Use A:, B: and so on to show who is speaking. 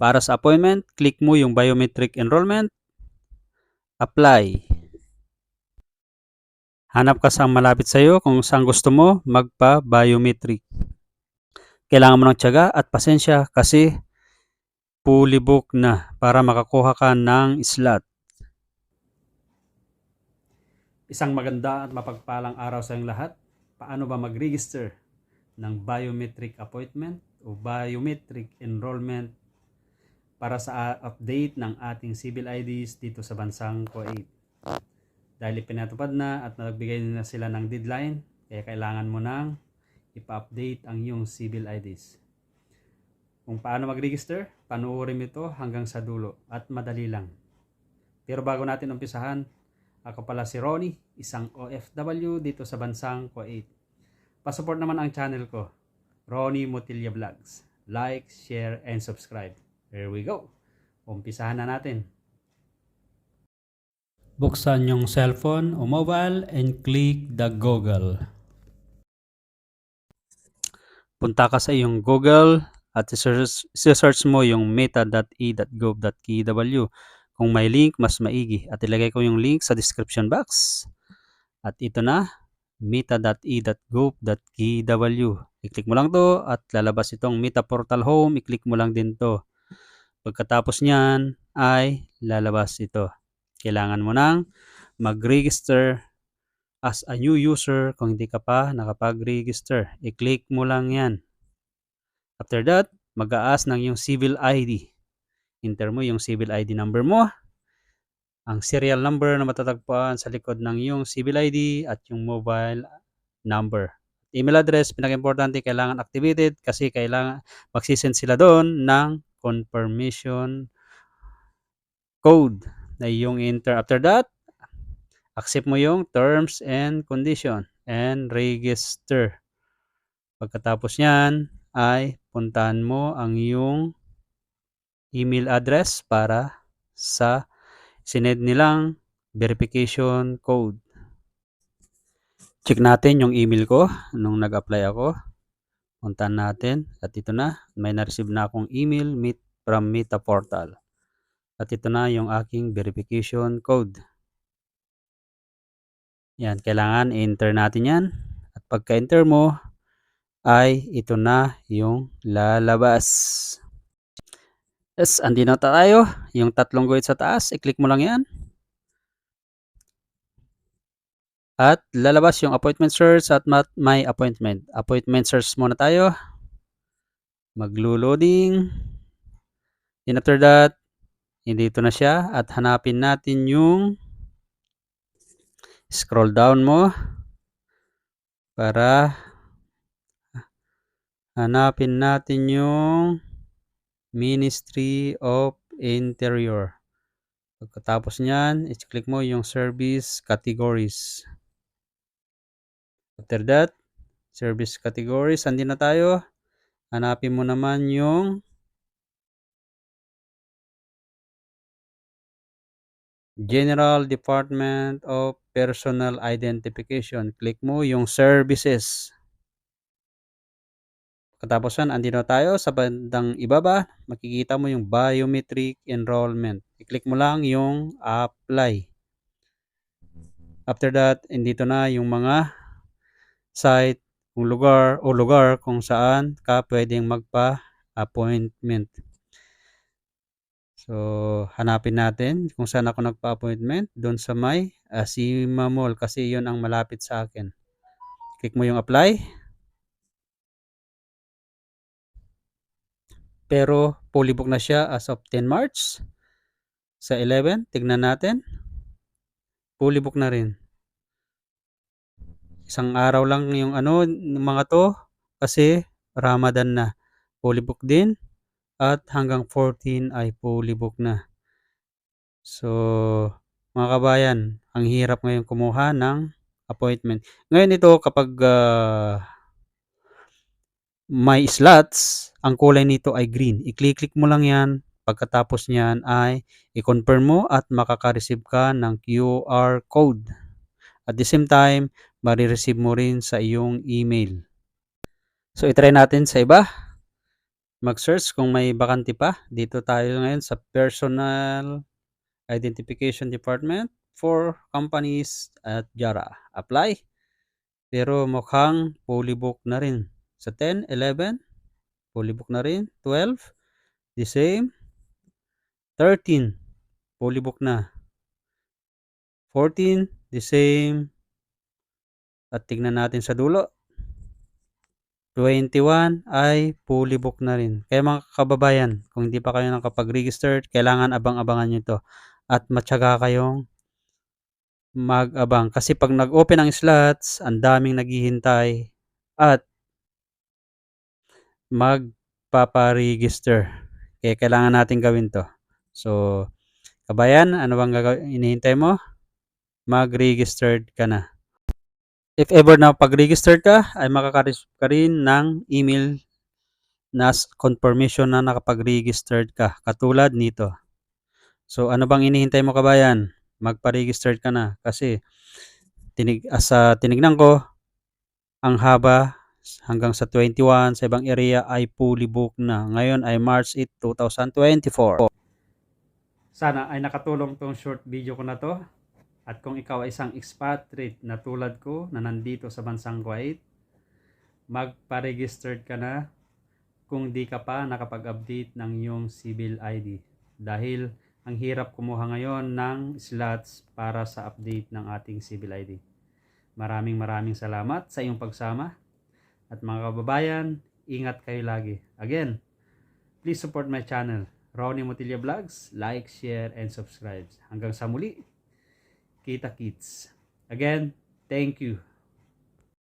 A: Para sa appointment, click mo yung biometric enrollment, apply. Hanap ka sa malapit sa iyo kung saan gusto mo magpa-biometric. Kailangan mo ng tiyaga at pasensya kasi fully book na para makakuha ka ng slot. Isang maganda at mapagpalang araw sa inyong lahat. Paano ba mag-register ng biometric appointment o biometric enrollment para sa update ng ating civil IDs dito sa bansang Kuwait? Dahil ipinatupad na at nagbigay na sila ng deadline, kaya kailangan mo nang ipa-update ang iyong civil IDs. Kung paano mag-register, panoorin mo ito hanggang sa dulo at madali lang. Pero bago natin umpisahan, ako pala si Ronnie, isang OFW dito sa bansang Kuwait. Pasupport naman ang channel ko, Ronnie Motilla Vlogs. Like, share, and subscribe. Here we go. Umpisahan na natin. Buksan yung cellphone o mobile and click the Google. Punta ka sa iyong Google at search mo yung meta.e.gov.kw. Kung may link, mas maigi. At ilagay ko yung link sa description box. At ito na, meta.e.gov.kw. I-click mo lang to at lalabas itong Meta Portal Home. I-click mo lang din to. Pagkatapos niyan ay lalabas ito. Kailangan mo nang mag-register as a new user kung hindi ka pa nakapag-register. I-click mo lang yan. After that, mag-a-ask ng yung civil ID. Enter mo yung civil ID number mo, ang serial number na matatagpuan sa likod ng yung civil ID at yung mobile number. Email address, pinaka-importante, kailangan activated kasi kailangan magsisend sila doon ng confirmation code na yung enter. After that, accept mo yung terms and condition and register. Pagkatapos yan ay puntahan mo ang iyong email address para sa sinend nilang verification code. Check natin yung email ko nung nag-apply ako. Puntahan natin at ito na, may na-receive na akong email from Meta Portal. At ito na yung aking verification code. Yan, kailangan i-enter natin yan. At pagka-enter mo, ay ito na yung lalabas. Yes, andito na tayo. Yung tatlong guhit sa taas, i-click mo lang yan. At lalabas yung appointment search at my appointment. Appointment search muna tayo. Maglo-loading. Then after that, dito na siya at hanapin natin yung scroll down mo para hanapin natin yung Ministry of Interior. Pagkatapos niyan, i-click mo yung service categories. After that, service categories, andin na tayo. Hanapin mo naman yung General Department of Personal Identification. Click mo yung services. Pagkatapos yan, andito na tayo sa bandang ibaba. Makikita mo yung biometric enrollment. I-click mo lang yung apply. After that, andito na yung mga site, kung lugar kung saan ka pwedeng magpa-appointment. So, hanapin natin kung saan ako nagpa-appointment. Doon sa may Asima Mall kasi yun ang malapit sa akin. Click mo yung apply. Pero fully book na siya as of 10 March. Sa 11, tignan natin. Fully book na rin. Isang araw lang yung mga to kasi Ramadan na. Fully book din. At hanggang 14 ay fully book na. So, mga kabayan, ang hirap ngayon kumuha ng appointment. Ngayon ito kapag may slots, ang kulay nito ay green. I-click mo lang yan. Pagkatapos niyan ay i-confirm mo at makaka-receive ka ng QR code. At the same time, marireceive mo rin sa iyong email. So, itry natin sa iba. mag-search kung may bakante pa. Dito tayo ngayon sa Personal Identification Department for companies at JARA. Apply. Pero mukhang fully book na rin. Sa 10, 11, fully book na rin. 12, the same. 13, fully book na. 14, the same. At tignan natin sa dulo. 21 ay fully book na rin. Kaya mga kababayan, kung hindi pa kayo nakapag-register, kailangan abang-abangan nyo ito. At matyaga kayong mag-abang. Kasi pag nag-open ang slots, ang daming naghihintay at magpapa-register. Kaya kailangan natin gawin to. So, kabayan, ano bang inihintay mo? Mag-registered ka na. If ever na pag-register ka, ay makaka-receive ka rin ng email na confirmation na nakapag-registered ka. Katulad nito. So, ano bang inihintay mo kabayan? Magpa-registered ka na. Kasi, sa tinignan ko, ang haba hanggang sa 21 sa ibang area ay fully booked na. Ngayon ay March 8, 2024. Sana ay nakatulong tong short video ko na to. At kung ikaw ay isang expatriate na tulad ko na nandito sa bansang Kuwait, magpa-registered ka na kung di ka pa nakapag-update ng iyong civil ID. Dahil ang hirap kumuha ngayon ng slots para sa update ng ating civil ID. Maraming salamat sa iyong pagsama. At mga kababayan, ingat kayo lagi. Again, please support my channel, Ronnie Motilla Vlogs. Like, share, and subscribe. Hanggang sa muli. Kita kits. Again, thank you.